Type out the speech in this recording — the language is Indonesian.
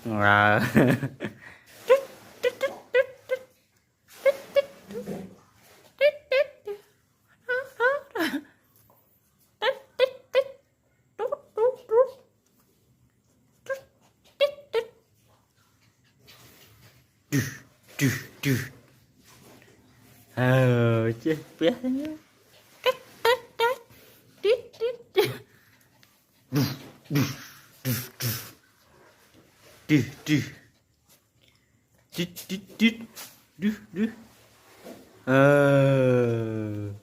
Wow. Duh, duh. Oh, cih, biasanya. Duh, duh. Duh, duh, duh. Duh, duh. Oh.